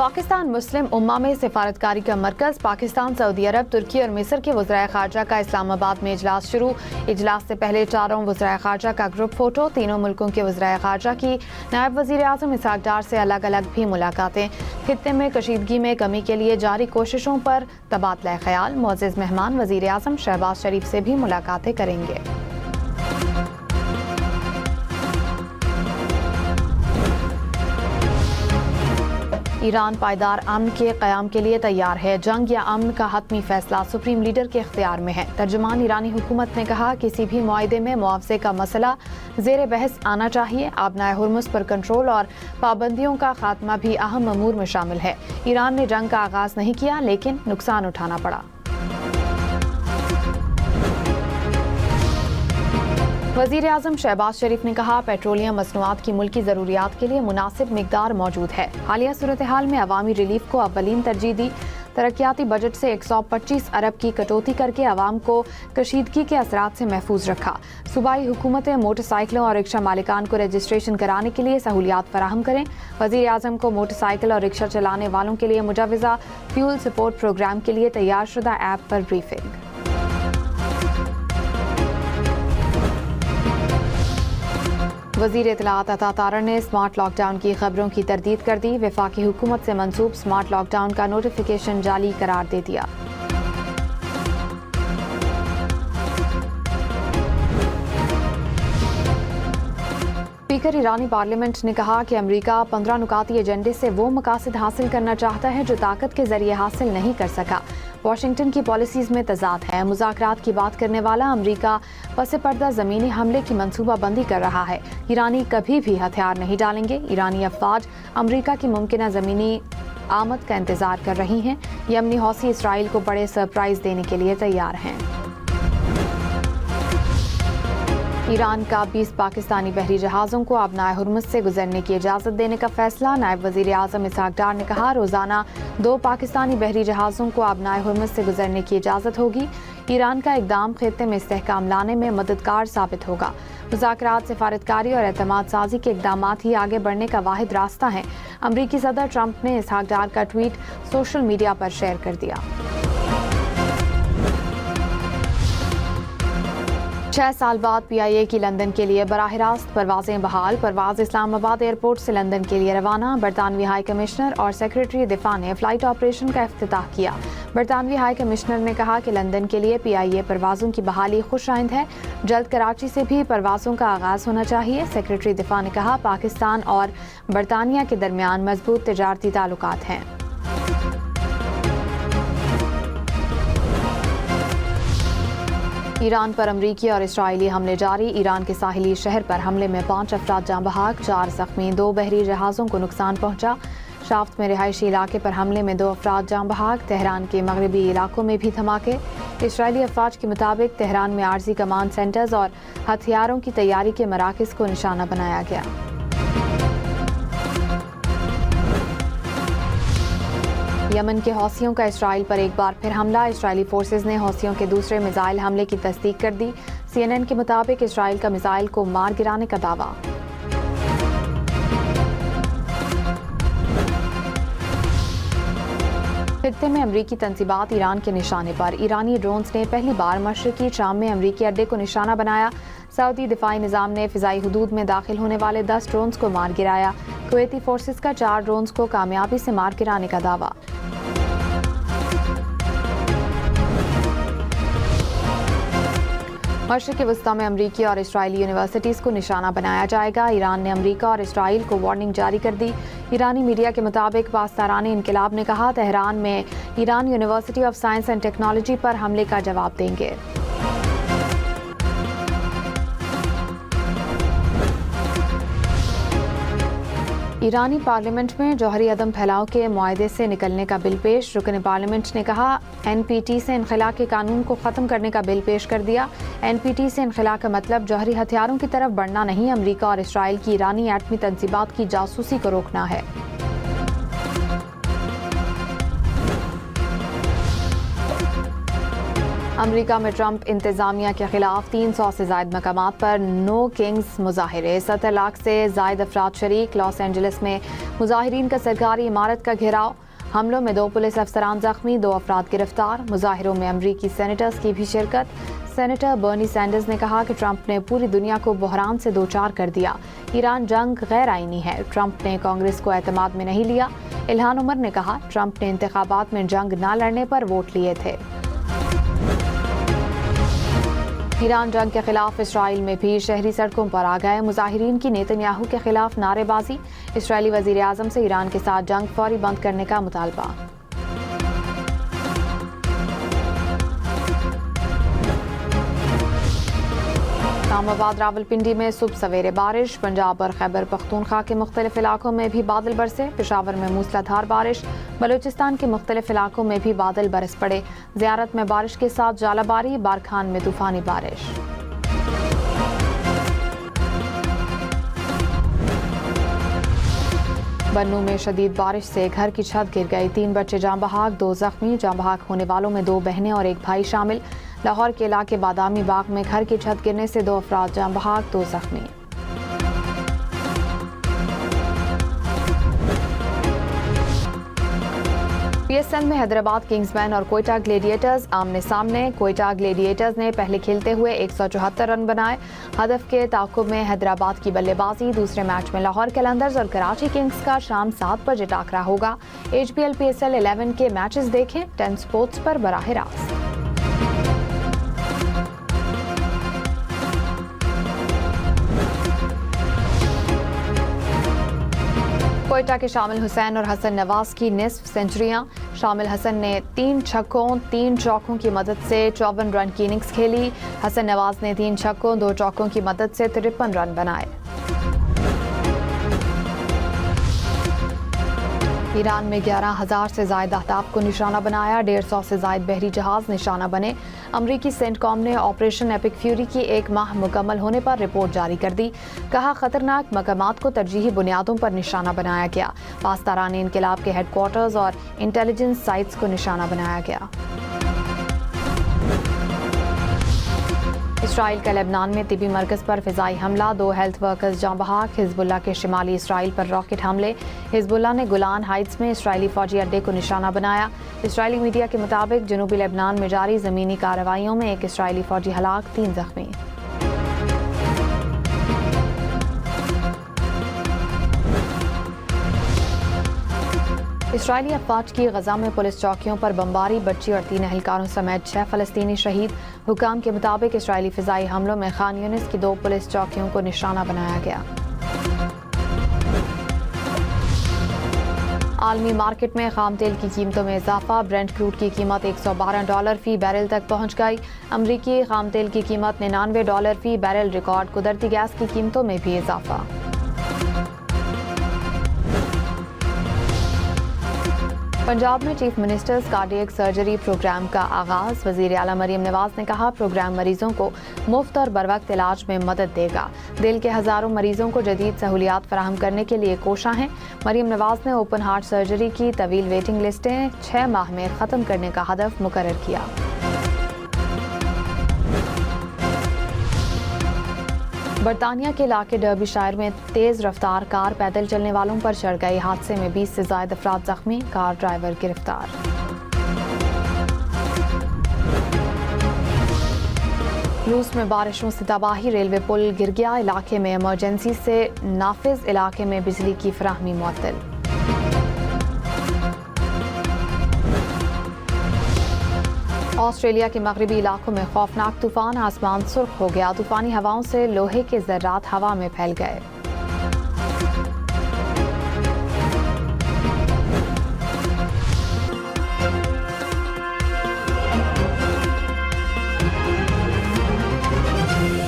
पाकिस्तान मुस्लिम उम्मा में सिफारतकारी का मरकज़ पाकिस्तान, सऊदी अरब, तुर्की और मिस्र के वज़राए ख़ारजा का इस्लामाबाद में इजलास शुरू। इजलास से पहले चारों वज़राए ख़ारजा का ग्रुप फोटो। तीनों मुल्कों के वज़राए ख़ारजा की नायब वज़ीर आज़म इसहाक़ डार से अलग अलग भी मुलाकातें। खित्ते में कशीदगी में कमी के लिए जारी कोशिशों पर तबादला ख्याल। मुअज़्ज़ज़ मेहमान वज़ीर आज़म शहबाज शरीफ से भी मुलाकातें करेंगे। ईरान पायदार अमन के क़याम के लिए तैयार है। जंग या अमन का हतमी फैसला सुप्रीम लीडर के इख्तियार में है। तर्जुमान ईरानी हुकूमत ने कहा, किसी भी मुआहदे में मुआवजे का मसला ज़ेर बहस आना चाहिए। आबनाए हुर्मुज़ पर कंट्रोल और पाबंदियों का खात्मा भी अहम अमूर में शामिल है। ईरान ने जंग का आगाज़ नहीं किया, लेकिन नुकसान उठाना पड़ा। वज़ीर आज़म शहबाज शरीफ ने कहा, पेट्रोलियम मसनूआत की मुल्की ज़रूरियात के लिए मुनासिब मिकदार मौजूद है। हालिया सूरत हाल में अवामी रिलीफ को अव्वलीन तरजीह दी। तरक्याती बजट से 125 अरब की कटौती करके आवाम को कशीदगी के असरात से महफूज रखा। सूबाई हुकूमतें मोटरसाइकिलों और रिक्शा मालिकान को रजिस्ट्रेशन कराने के लिए सहूलियात फराहम करें। वज़ीर आज़म को मोटरसाइकिल और रिक्शा चलाने वालों के लिए मुजवज़ा फ्यूल सपोर्ट प्रोग्राम के लिए तैयार शुदा ऐप पर ब्रीफिंग। वज़ीर इत्तलाआत अता तारड़ ने स्मार्ट लॉकडाउन की खबरों की तरदीद कर दी। वफाकी हुकूमत से मंसूब स्मार्ट लॉकडाउन का नोटिफिकेशन जाली करार दे दिया। स्पीकर ईरानी पार्लियामेंट ने कहा कि अमेरिका 15 नुकाती एजेंडे से वो मकासद हासिल करना चाहता है जो ताकत के जरिए हासिल नहीं कर सका। वाशिंगटन की पॉलिसीज में तजाद है। मुज़ाकरात की बात करने वाला अमेरिका पस पर्दा ज़मीनी हमले की मंसूबा बंदी कर रहा है। ईरानी कभी भी हथियार नहीं डालेंगे। ईरानी अफवाज अमेरिका की मुमकिन ज़मीनी आमद का इंतजार कर रही हैं। यमनी हौसी इसराइल को बड़े सरप्राइज देने के लिए तैयार हैं। ईरान का 20 पाकिस्तानी बहरी जहाज़ों को आबनाए हुर्मुज़ से गुजरने की इजाज़त देने का फैसला। नायब वज़ीर आज़म इसहाक़ डार ने कहा, रोज़ाना 2 पाकिस्तानी बहरी जहाज़ों को आबनाए हुर्मुज़ से गुजरने की इजाज़त होगी। ईरान का इक़दाम खित्ते में इस्तेहकाम लाने में मददगार साबित होगा। मुज़ाकरात, सिफारतकारी और एतमाद साजी के इक़दामात ही आगे बढ़ने का वाहिद रास्ता है। अमरीकी सदर ट्रंप ने इसहाक़ डार का ट्वीट सोशल मीडिया पर शेयर कर दिया। 6 साल बाद PIA की लंदन के लिए बराह रास्त परवाज़ें बहाल। परवाज़ इस्लामाबाद एयरपोर्ट से लंदन के लिए रवाना। बरतानवी हाई कमिश्नर और सेक्रेटरी दिफा ने फ़्लाइट ऑपरेशन का इफ्तिताह किया। बरतानवी हाई कमिश्नर ने कहा कि लंदन के लिए PIA परवाज़ों की बहाली खुशाइंद है। जल्द कराची से भी परवाज़ों का आगाज़ होना चाहिए। सेक्रेटरी दिफा ने कहा, पाकिस्तान और बरतानिया के दरमियान मजबूत तिजारती ताल्लुकात हैं। ईरान पर अमरीकी और इसराइली हमले जारी। ईरान के साहिली शहर पर हमले में 5 अफराद जाँ बहाक, 4 ज़ख्मी। 2 बहरी जहाज़ों को नुकसान पहुंचा। शाफ्त में रिहायशी इलाके पर हमले में 2 अफराद जाँ बहाक। तेहरान के मगरबी इलाकों में भी धमाके। इसराइली अफवाज के मुताबिक तेहरान में आर्जी कमांड सेंटर्स और हथियारों की तैयारी के मराकज़ को निशाना बनाया गया। यमन के हौसियों का इसराइल पर एक बार फिर हमला। इसराइली फोर्सेज ने हौसियों के दूसरे मिसाइल हमले की तस्दीक कर दी। CNN के मुताबिक इसराइल का मिसाइल को मार गिराने का दावा। खित्ते में अमरीकी तंसीबात ईरान के निशाने पर। ईरानी ड्रोन्स ने पहली बार मशरकी शाम में अमरीकी अड्डे को निशाना बनाया। सऊदी दिफाई निज़ाम ने फ़िज़ाई हुदूद में दाखिल होने वाले 10 ड्रोन्स को मार गिराया। कुवैती फोर्सेज का 4 ड्रोन्स को कामयाबी से मार गिराने का दावा। मशरिक़ वस्ता में अमरीकी और इसराइली यूनिवर्सिटीज़ को निशाना बनाया जाएगा। ईरान ने अमरीका और इसराइल को वार्निंग जारी कर दी। ईरानी मीडिया के मुताबिक पासदारान इनकलाब ने कहा, तेहरान में Iran university of science and technology पर हमले का जवाब देंगे। ईरानी पार्लियामेंट में जौहरी अदम फैलाव के मुआहदे से निकलने का बिल पेश। रुकन पार्लियामेंट ने कहा, NPT से इनखला के कानून को ख़त्म करने का बिल पेश कर दिया। NPT से इनखला का मतलब जौहरी हथियारों की तरफ बढ़ना नहीं, अमरीका और इसराइल की ईरानी एटमी तंसीबात की जासूसी को रोकना है। امریکہ میں ٹرمپ انتظامیہ کے خلاف 300 سے زائد مقامات پر نو کنگز مظاہرے، 70 لاکھ سے زائد افراد شریک، لاس اینجلس میں مظاہرین کا سرکاری عمارت کا گھیراؤ، حملوں میں 2 پولیس افسران زخمی، 2 افراد گرفتار، مظاہروں میں امریکی سینیٹرز کی بھی شرکت۔ سینیٹر برنی سینڈرز نے کہا کہ ٹرمپ نے پوری دنیا کو بحران سے دوچار کر دیا، ایران جنگ غیر آئینی ہے، ٹرمپ نے کانگریس کو اعتماد میں نہیں لیا۔ الہان عمر نے کہا ٹرمپ نے انتخابات میں جنگ نہ لڑنے پر ووٹ لیے تھے۔ ایران جنگ کے خلاف اسرائیل میں بھی شہری سڑکوں پر آ گئے، مظاہرین کی نیتن یاہو کے خلاف نعرے بازی، اسرائیلی وزیر اعظم سے ایران کے ساتھ جنگ فوری بند کرنے کا مطالبہ۔ اسلام آباد راولپنڈی میں صبح سویرے بارش، پنجاب اور خیبر پختونخوا کے مختلف علاقوں میں بھی بادل برسے، پشاور میں موسلا دھار بارش، بلوچستان کے مختلف علاقوں میں بھی بادل برس پڑے، زیارت میں بارش کے ساتھ ژالہ باری، بارکھان میں طوفانی بارش۔ بنوں میں شدید بارش سے گھر کی چھت گر گئی، 3 بچے جاں بحق، 2 زخمی، جاں بحق ہونے والوں میں 2 بہنیں اور 1 بھائی شامل۔ لاہور کے علاقے بادامی باغ میں گھر کی چھت گرنے سے 2 افراد جاں بحق، 2 زخمی۔ پی ایس ایل میں حیدرآباد کنگز مین اور کوئٹہ گلیڈیٹرز آمنے سامنے، کوئٹہ گلیڈیٹرز نے پہلے کھیلتے ہوئے 174 رن بنائے، ہدف کے تعاقب میں حیدرآباد کی بلے بازی۔ دوسرے میچ میں لاہور قلندرز اور کراچی کنگز کا شام 7 بجے ٹاکرا ہوگا۔ H P L P S L 11 کے میچز دیکھیں 10 سپورٹس پر براہ راست۔ کوئٹہ کے شامل حسین اور حسن نواز کی نصف سنچریاں، شامل حسن نے 3 چھکوں 3 چوکوں کی مدد سے 54 رن کی اننگز کھیلی، حسن نواز نے 3 چھکوں 2 چوکوں کی مدد سے 53 رن بنائے۔ ایران میں 11,000 سے زائد اہداف کو نشانہ بنایا، 150 سے زائد بحری جہاز نشانہ بنے۔ امریکی سینٹ کام نے آپریشن ایپک فیوری کی 1 ماہ مکمل ہونے پر رپورٹ جاری کر دی، کہا خطرناک مقامات کو ترجیحی بنیادوں پر نشانہ بنایا گیا، پاسداران انقلاب کے ہیڈ کوارٹرز اور انٹیلیجنس سائٹس کو نشانہ بنایا گیا۔ اسرائیل کا لبنان میں طبی مرکز پر فضائی حملہ، 2 ہیلتھ ورکرز جاں بحق، حزب اللہ کے شمالی اسرائیل پر راکٹ حملے، حزب اللہ نے گولان ہائٹس میں اسرائیلی فوجی اڈے کو نشانہ بنایا۔ اسرائیلی میڈیا کے مطابق جنوبی لبنان میں جاری زمینی کارروائیوں میں 1 اسرائیلی فوجی ہلاک، 3 زخمی۔ اسرائیلی افواج کی غزہ میں پولیس چوکیوں پر بمباری، بچی اور 3 اہلکاروں سمیت 6 فلسطینی شہید۔ حکام کے مطابق اسرائیلی فضائی حملوں میں خان یونس کی 2 پولیس چوکیوں کو نشانہ بنایا گیا۔ عالمی مارکیٹ میں خام تیل کی قیمتوں میں اضافہ، برنٹ کروڈ کی قیمت $112 فی بیرل تک پہنچ گئی۔ امریکی خام تیل کی قیمت $99 فی بیرل ریکارڈ، قدرتی گیس کی قیمتوں میں بھی اضافہ۔ پنجاب میں chief ministers cardiac surgery program کا آغاز، وزیر اعلیٰ مریم نواز نے کہا پروگرام مریضوں کو مفت اور بروقت علاج میں مدد دے گا، دل کے ہزاروں مریضوں کو جدید سہولیات فراہم کرنے کے لیے کوشاں ہیں۔ مریم نواز نے اوپن ہارٹ سرجری کی طویل ویٹنگ لسٹیں 6 ماہ میں ختم کرنے کا ہدف مقرر کیا۔ برطانیہ کے علاقے ڈربی شائر میں تیز رفتار کار پیدل چلنے والوں پر چڑھ گئی، حادثے میں 20 سے زائد افراد زخمی، کار ڈرائیور گرفتار۔ روس میں بارشوں سے تباہی، ریلوے پل گر گیا، علاقے میں ایمرجنسی سے نافذ، علاقے میں بجلی کی فراہمی معطل۔ آسٹریلیا کے مغربی علاقوں میں خوفناک طوفان، آسمان سرخ ہو گیا، طوفانی ہواؤں سے لوہے کے ذرات ہوا میں پھیل گئے۔